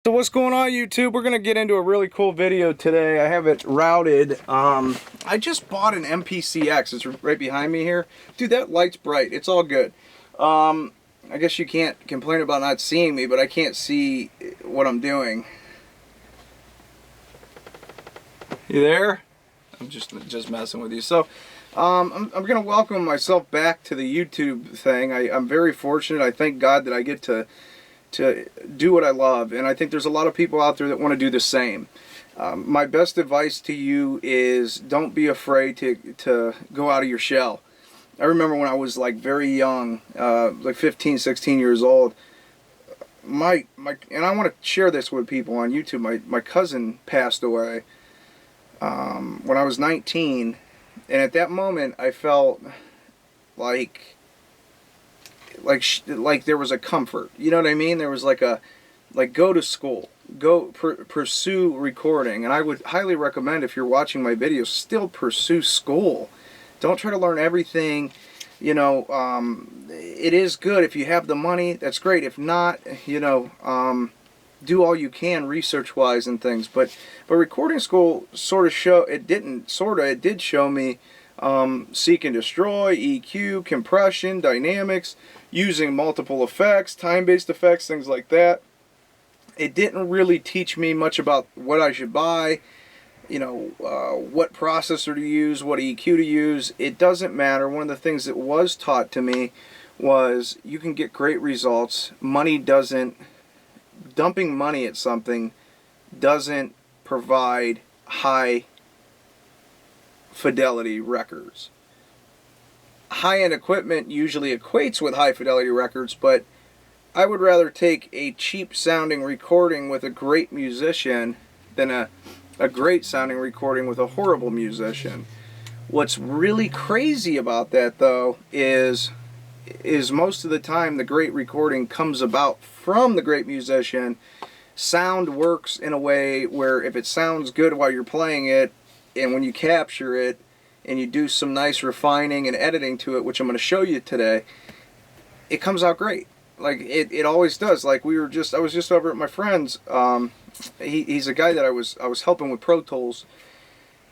So what's going on, YouTube? We're gonna get into a really cool video today. I have it routed. I just bought an MPCX. It's right behind me here. Dude, that light's bright. It's all good. I guess you can't complain about not seeing me, but I can't see what I'm doing. You there? I'm just messing with you. So I'm gonna welcome myself back to the YouTube thing. I'm very fortunate. I thank God that I get to do what I love, and I think there's a lot of people out there that want to do the same. My best advice to you is don't be afraid to go out of your shell. I remember when I was like very young, like 15, 16 years old, and I want to share this with people on YouTube. My cousin passed away when I was 19, and at that moment I felt like there was a comfort, you know what I mean? There was go to school, pursue recording, and I would highly recommend, if you're watching my videos, still pursue school. Don't try to learn everything, you know. It is good if you have the money, that's great. If not, you know, do all you can research wise and things, but recording school it did show me seek and destroy, EQ, compression, dynamics, using multiple effects, time-based effects, things like that. It didn't really teach me much about what I should buy, you know, what processor to use, what EQ to use. It doesn't matter. One of the things that was taught to me was you can get great results. Dumping money at something doesn't provide high fidelity records. High-end equipment usually equates with high fidelity records, but I would rather take a cheap sounding recording with a great musician than a great sounding recording with a horrible musician. What's really crazy about that, though, is most of the time the great recording comes about from the great musician. Sound works in a way where if it sounds good while you're playing it, and when you capture it and you do some nice refining and editing to it, which I'm going to show you today, it comes out great. Like it always does. Like I was just over at my friend's. He's a guy that I was helping with Pro Tools,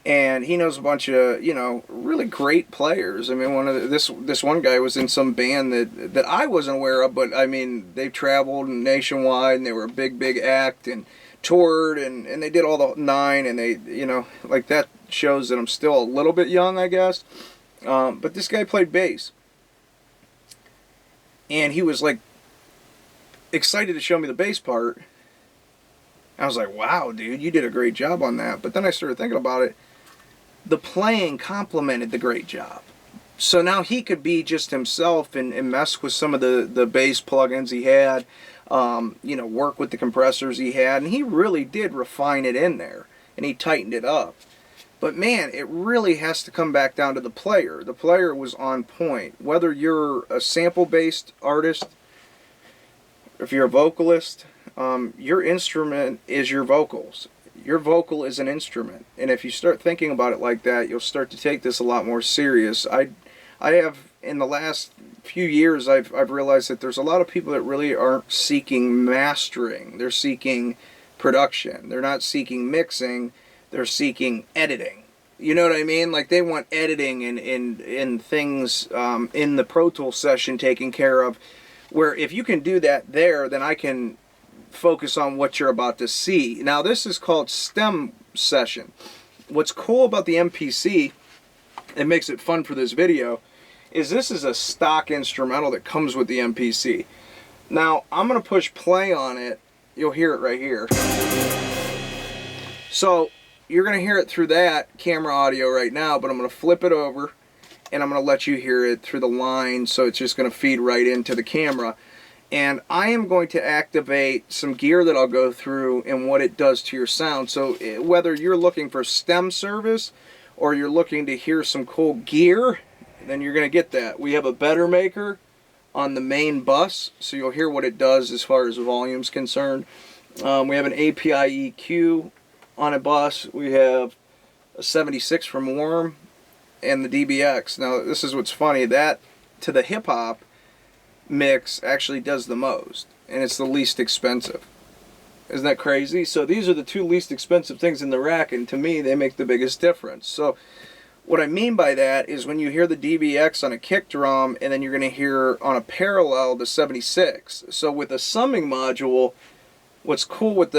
and he knows a bunch of, you know, really great players. I mean, this one guy was in some band that I wasn't aware of, but I mean, they traveled nationwide and they were a big act and toured and they did all the nine, and they, you know, like, that shows that I'm still a little bit young, I guess. But this guy played bass, and he was like excited to show me the bass part. I was like, wow, dude, you did a great job on that. But then I started thinking about it. The playing complemented the great job. So now he could be just himself and mess with some of the bass plugins he had, you know, work with the compressors he had, and he really did refine it in there, and he tightened it up. But man, it really has to come back down to the player. The player was on point. Whether you're a sample-based artist, if you're a vocalist, your instrument is your vocals. Your vocal is an instrument, and if you start thinking about it like that, you'll start to take this a lot more serious. I have, in the last few years, I've realized that there's a lot of people that really aren't seeking mastering. They're seeking production. They're not seeking mixing. They're seeking editing. You know what I mean? Like, they want editing and things in the Pro Tools session taken care of, where if you can do that there, then I can focus on what you're about to see. Now, this is called stem session. What's cool about the MPC, it makes it fun for this video, is this is a stock instrumental that comes with the MPC. Now, I'm going to push play on it. You'll hear it right here. So, you're going to hear it through that camera audio right now, but I'm going to flip it over, and I'm going to let you hear it through the line, so it's just going to feed right into the camera. And I am going to activate some gear that I'll go through and what it does to your sound. So whether you're looking for stem service or you're looking to hear some cool gear, then you're going to get that. We have a Better Maker on the main bus, so you'll hear what it does as far as volume's concerned. We have an API EQ on a bus. We have a 76 from Warm and the DBX. Now, this is what's funny. That, to the hip-hop mix, actually does the most, and it's the least expensive. Isn't that crazy? So these are the two least expensive things in the rack, and to me, they make the biggest difference. So what I mean by that is when you hear the DBX on a kick drum, and then you're going to hear on a parallel the 76. So with a summing module, what's cool with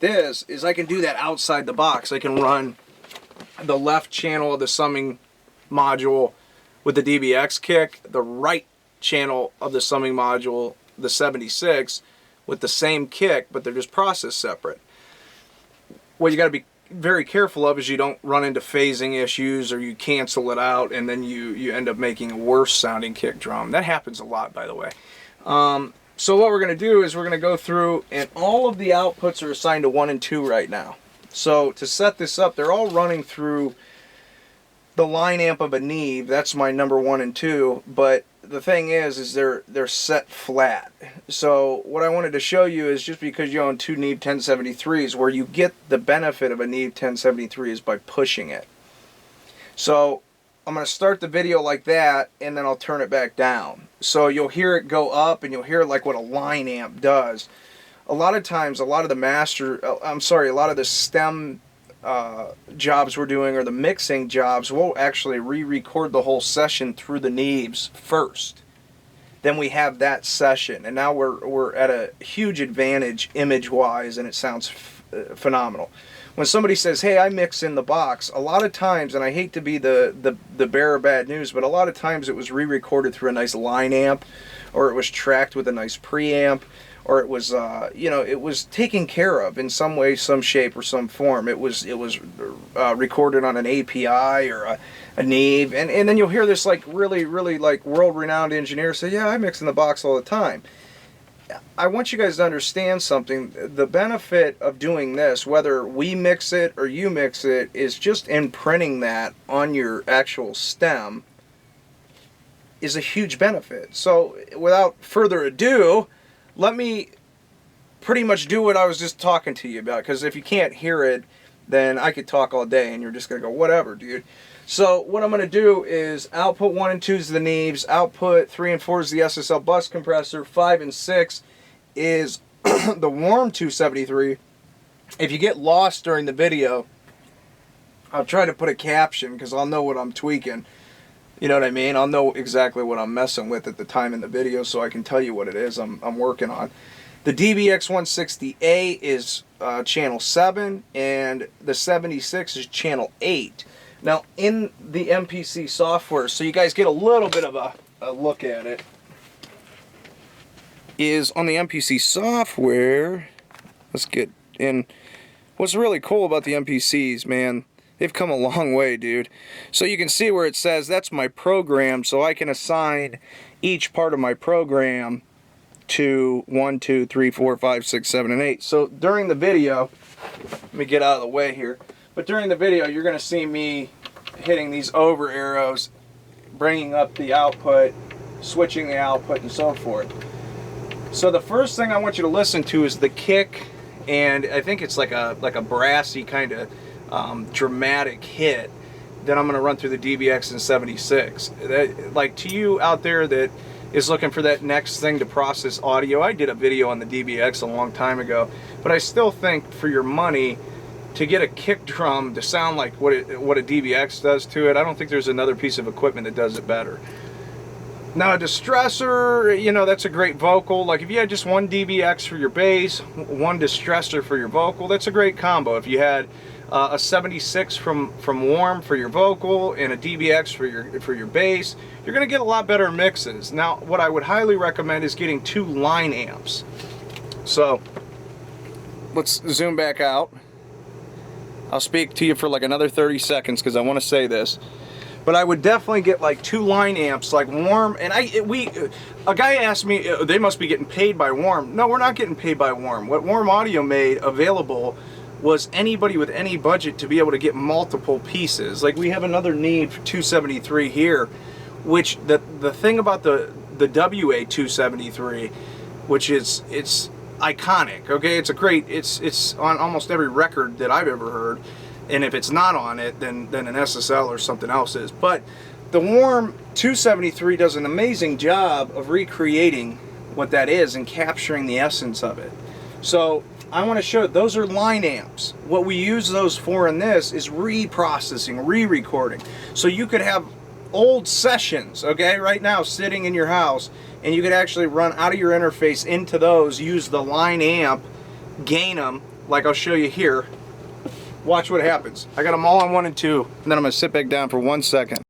this is I can do that outside the box. I can run the left channel of the summing module with the DBX kick, the right channel of the summing module, the 76, with the same kick, but they're just processed separate. What you got to be very careful of is you don't run into phasing issues, or you cancel it out and then you end up making a worse sounding kick drum. That happens a lot, by the way. So what we're going to do is we're going to go through, and all of the outputs are assigned to 1 and 2 right now. So to set this up, they're all running through the line amp of a Neve. That's my number 1 and 2, but the thing is they're set flat. So what I wanted to show you is, just because you own 2 Neve 1073s, where you get the benefit of a Neve 1073 is by pushing it. So I'm going to start the video like that, and then I'll turn it back down. So you'll hear it go up, and you'll hear like what a line amp does. A lot of times, a lot of the stem jobs we're doing, or the mixing jobs, we'll actually re-record the whole session through the Neves first. Then we have that session, and now we're at a huge advantage image-wise, and it sounds phenomenal. When somebody says, "Hey, I mix in the box," a lot of times, and I hate to be the bearer of bad news, but a lot of times it was re-recorded through a nice line amp, or it was tracked with a nice preamp, or it was, it was taken care of in some way, some shape, or some form. It was recorded on an API or a Neve, and then you'll hear this like really like world-renowned engineer say, "Yeah, I mix in the box all the time." I want you guys to understand something. The benefit of doing this, whether we mix it or you mix it, is just imprinting that on your actual stem is a huge benefit. So without further ado, let me pretty much do what I was just talking to you about, because if you can't hear it, then I could talk all day and you're just going to go, whatever, dude. So what I'm going to do is output 1 and 2 is the Neves, output 3 and 4 is the SSL bus compressor, 5 and 6 is the Warm 273. If you get lost during the video, I'll try to put a caption, because I'll know what I'm tweaking. You know what I mean? I'll know exactly what I'm messing with at the time in the video, so I can tell you what it is I'm working on. The DBX 160A is channel 7, and the 76 is channel 8. Now, in the MPC software, so you guys get a little bit of a look at it, is on the MPC software, let's get in. What's really cool about the MPCs, man, they've come a long way, dude. So you can see where it says that's my program, so I can assign each part of my program to 1, 2, 3, 4, 5, 6, 7, and 8. So during the video, let me get out of the way here, but during the video you're going to see me hitting these over arrows, bringing up the output, switching the output, and so forth. So the first thing I want you to listen to is the kick, and I think it's like a brassy kind of dramatic hit that I'm going to run through the DBX and 76. That, like, to you out there that is looking for that next thing to process audio, I did a video on the DBX a long time ago, but I still think for your money, to get a kick drum to sound like what a DBX does to it, I don't think there's another piece of equipment that does it better. Now a distressor, you know, that's a great vocal. Like if you had just one DBX for your bass, one distressor for your vocal, that's a great combo. If you had a 76 from Warm for your vocal and a DBX for your bass, you're going to get a lot better mixes. Now what I would highly recommend is getting 2 line amps. So let's zoom back out. I'll speak to you for like another 30 seconds because I want to say this. But I would definitely get like 2 line amps, like Warm. And a guy asked me, they must be getting paid by Warm. No, we're not getting paid by Warm. What Warm Audio made available was anybody with any budget to be able to get multiple pieces. Like we have another Neve 273 here, which the thing about the WA 273, which is, it's iconic, okay? It's on almost every record that I've ever heard, and if it's not on it, then an SSL or something else is. But the Warm 273 does an amazing job of recreating what that is and capturing the essence of it. So I want to show those are line amps. What we use those for in this is reprocessing, re-recording. So you could have old sessions, okay, right now sitting in your house, and you could actually run out of your interface into those, use the line amp, gain them, like I'll show you here. Watch what happens. I got them all on 1 and 2, and then I'm going to sit back down for 1 second.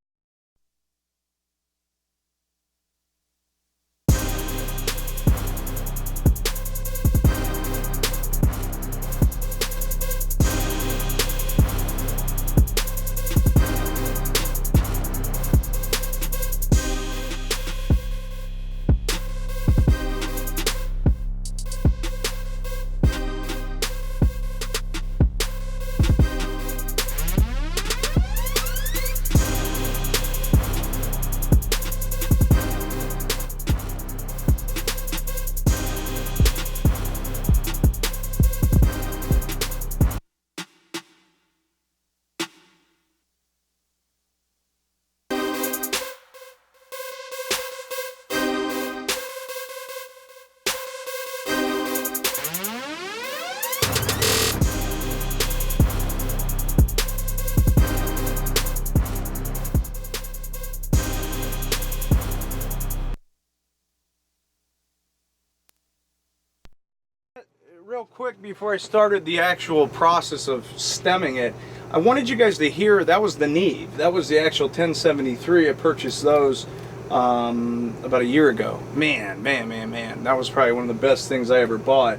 Real quick before I started the actual process of stemming it, I wanted you guys to hear that was the Neve. That was the actual 1073. I purchased those about a year ago. Man, that was probably one of the best things I ever bought.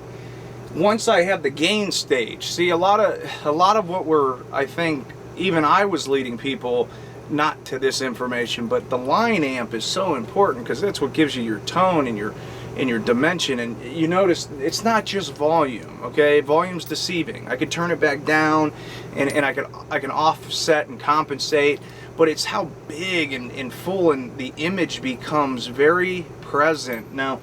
Once I had the gain stage, see a lot of what I think even I was leading people not to this information, but the line amp is so important because that's what gives you your tone and your dimension. And you notice it's not just volume, okay? Volume's deceiving. I could turn it back down and I can offset and compensate, but it's how big and full and the image becomes very present. Now,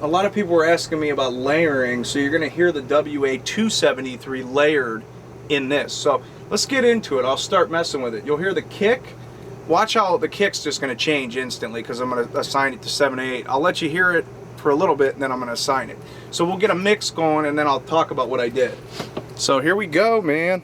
a lot of people were asking me about layering, so you're going to hear the WA-273 layered in this. So let's get into it. I'll start messing with it. You'll hear the kick. Watch how the kick's just going to change instantly because I'm going to assign it to 7/8. I'll let you hear it for a little bit and then I'm going to assign it. So we'll get a mix going and then I'll talk about what I did. So here we go, man.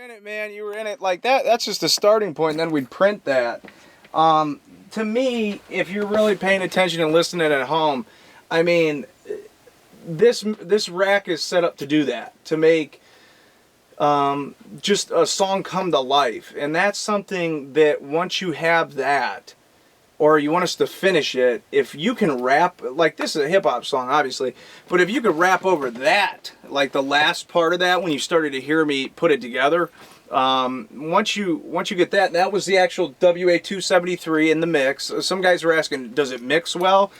In it, man, you were in it like that. That's just a starting point, and then we'd print that. To me, if you're really paying attention and listening at home, I mean, this rack is set up to do that, to make just a song come to life. And that's something that once you have that, or you want us to finish it, if you can rap, like this is a hip-hop song, obviously, but if you could rap over that, like the last part of that, when you started to hear me put it together, once you get that, that was the actual WA-273 in the mix. Some guys were asking, does it mix well?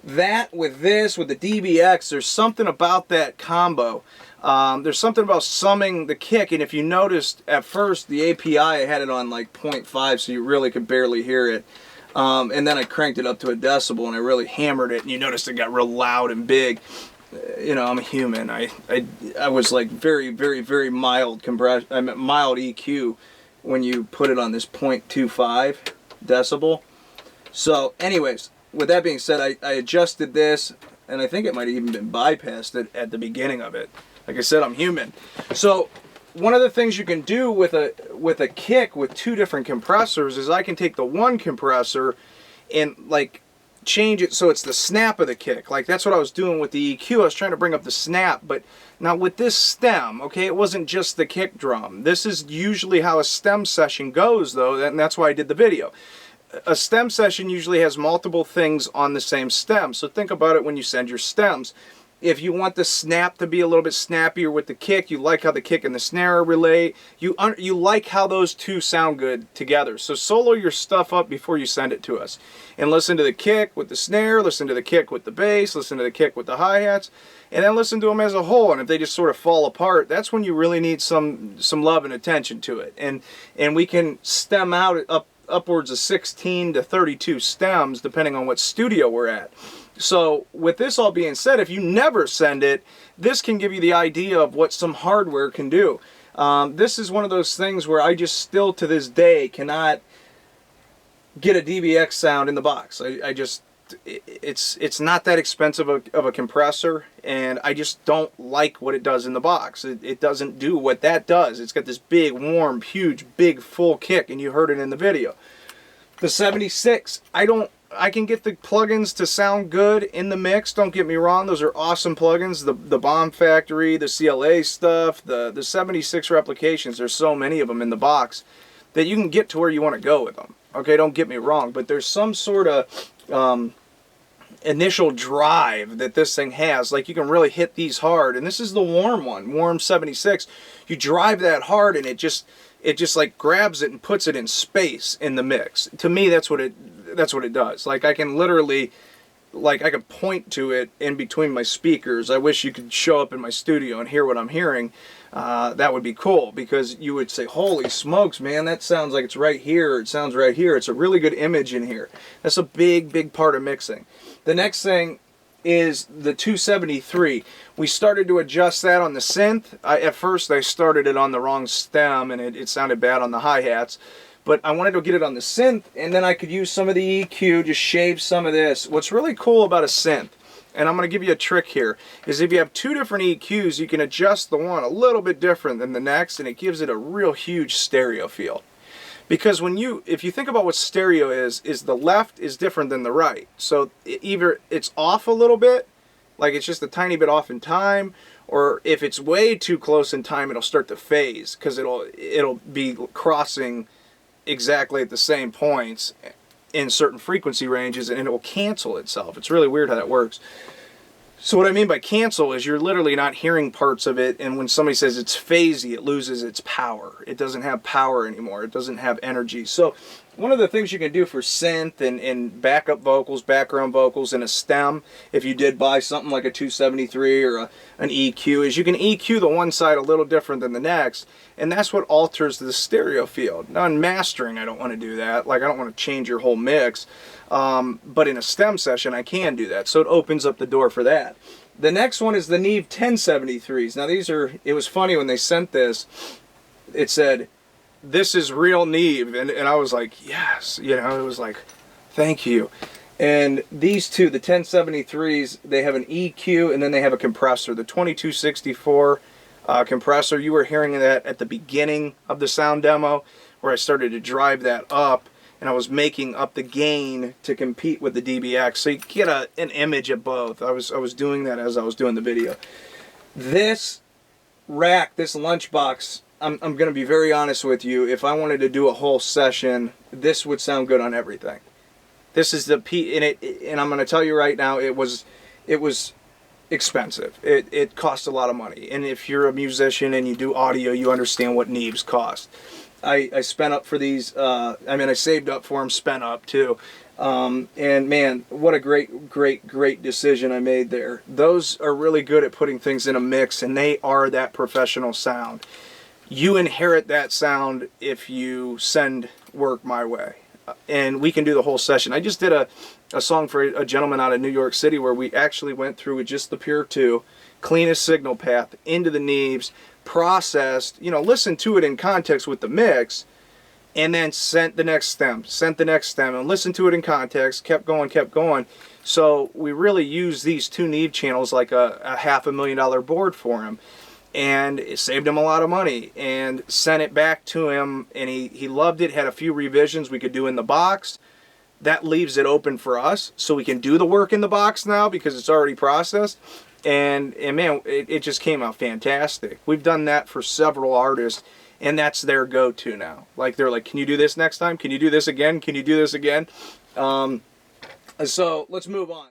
That with this, with the DBX, there's something about that combo. There's something about summing the kick, and if you noticed at first, the API, I had it on like 0.5, so you really could barely hear it. And then I cranked it up to a decibel and I really hammered it, and you noticed it got real loud and big. You know, I'm a human. I was like very, very, very mild compress. I meant mild EQ when you put it on this 0.25 decibel. So anyways, with that being said, I adjusted this, and I think it might have even been bypassed at the beginning of it. Like I said, I'm human. So one of the things you can do with a kick with two different compressors is I can take the one compressor and like change it so it's the snap of the kick. Like that's what I was doing with the EQ. I was trying to bring up the snap, but now with this stem, okay, it wasn't just the kick drum. This is usually how a stem session goes though, and that's why I did the video. A stem session usually has multiple things on the same stem. So think about it when you send your stems. If you want the snap to be a little bit snappier with the kick, you like how the kick and the snare relate, you like how those two sound good together. So solo your stuff up before you send it to us. And listen to the kick with the snare, listen to the kick with the bass, listen to the kick with the hi-hats, and then listen to them as a whole. And if they just sort of fall apart, that's when you really need some love and attention to it. And we can stem out upwards of 16 to 32 stems depending on what studio we're at. So with this all being said, if you never send it, this can give you the idea of what some hardware can do. This is one of those things where I just still to this day cannot get a DBX sound in the box. It's not that expensive of a compressor, and I just don't like what it does in the box. It doesn't do what that does. It's got this big, warm, huge, big, full kick, and you heard it in the video. The 76, I can get the plugins to sound good in the mix, don't get me wrong, those are awesome plugins, the Bomb Factory, the CLA stuff, the 76 replications, there's so many of them in the box that you can get to where you want to go with them. Okay, don't get me wrong, but there's some sort of initial drive that this thing has, like you can really hit these hard, and this is the warm one, warm 76, you drive that hard and it just like grabs it and puts it in space in the mix. To me, that's what it does. Like I can literally, like I can point to it in between my speakers. I wish you could show up in my studio and hear what I'm hearing. That would be cool, because you would say, holy smokes, man, that sounds like it's right here. It sounds right here. It's a really good image in here. That's a big, big part of mixing. The next thing is the 273. We started to adjust that on the synth. At first I started it on the wrong stem and it sounded bad on the hi-hats, but I wanted to get it on the synth, and then I could use some of the EQ, just shave some of this. What's really cool about a synth, and I'm going to give you a trick here, is if you have two different EQs, you can adjust the one a little bit different than the next, and it gives it a real huge stereo feel. Because if you think about what stereo is the left is different than the right. So either it's off a little bit, like it's just a tiny bit off in time, or if it's way too close in time, it'll start to phase because it'll be crossing exactly at the same points in certain frequency ranges, and it will cancel itself. It's really weird how that works. So what I mean by cancel is you're literally not hearing parts of it, and when somebody says it's phasey, it loses its power. It doesn't have power anymore. It doesn't have energy. So one of the things you can do for synth and backup vocals, background vocals, and a stem, if you did buy something like a 273 or an EQ, is you can EQ the one side a little different than the next, and that's what alters the stereo field. Now in mastering, I don't want to do that. Like, I don't want to change your whole mix. But in a stem session, I can do that. So it opens up the door for that. The next one is the Neve 1073s. Now it was funny when they sent this, it said, "This is real Neve." And I was like, yes, it was like, thank you. And these two, the 1073s, they have an EQ and then they have a compressor. The 2264 compressor, you were hearing that at the beginning of the sound demo where I started to drive that up. And I was making up the gain to compete with the DBX, so you get an image of both. I was doing that as I was doing the video. This rack, this lunchbox, I'm going to be very honest with you. If I wanted to do a whole session, this would sound good on everything. This is the and I'm going to tell you right now, it was expensive. It cost a lot of money. And if you're a musician and you do audio, you understand what Neves cost. I spent up for these, I saved up for them, spent up too. And man, what a great decision I made there. Those are really good at putting things in a mix, and they are that professional sound. You inherit that sound if you send work my way. And we can do the whole session. I just did a song for a gentleman out of New York City where we actually went through with just the Pure 2, cleanest signal path into the Neves, processed, listened to it in context with the mix, and then sent the next stem, and listened to it in context, kept going. So we really used these two Neve channels like a $500,000 board for him, and it saved him a lot of money, and sent it back to him, and he loved it. Had a few revisions we could do in the box. That leaves it open for us, so we can do the work in the box now because it's already processed. And man, it just came out fantastic. We've done that for several artists, and that's their go-to now. Like, they're like, can you do this next time? Can you do this again? Can you do this again? So let's move on.